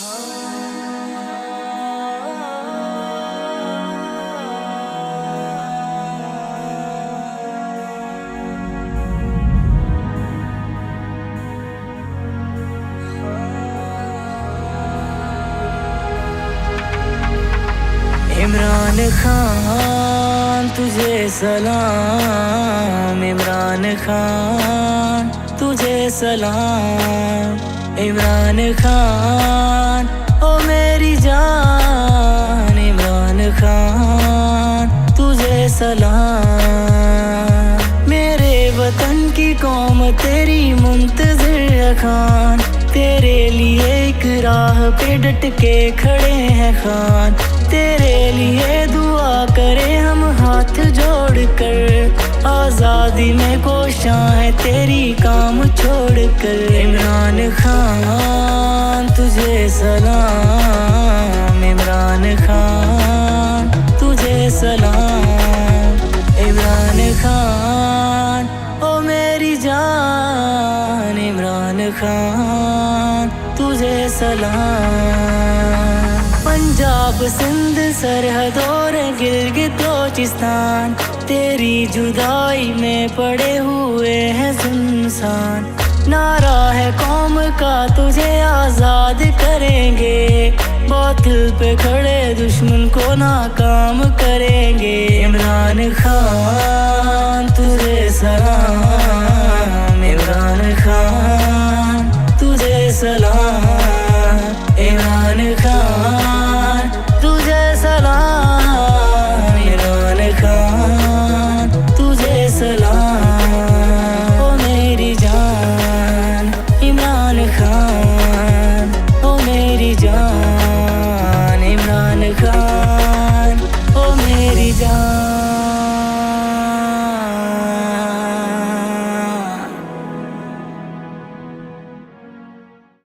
इमरान खान तुझे सलाम, इमरान खान तुझे सलाम, इमरान खान ओ मेरी जान, इमरान खान तुझे सलाम। मेरे वतन की कौम तेरी मुंतज़िर खान, तेरे लिए एक राह पे डट के खड़े हैं खान। तेरे लिए दुआ करे हम हाथ जोड़ कर, आज़ादी में कोशां है तेरी काम छोड़ कर। इमरान खान तुझे सलाम, इमरान खान तुझे सलाम, इमरान खान ओ मेरी जान, इमरान खान तुझे सलाम। पंजाब सिंध सरहद और गिलगित बलोचिस्तान, तेरी जुदाई में पड़े हुए हैं सुनसान। नारा है कौम का तुझे आज़ाद करेंगे, बातिल पे खड़े दुश्मन को नाकाम करेंगे। इमरान खान तुझे सलाम, इमरान खान तुझे सलाम, इमरान खान तुझे सलाम, इमरान खान तुझे सलाम। ओ मेरी जान इमरान खान, ओ मेरी जान इमरान खान।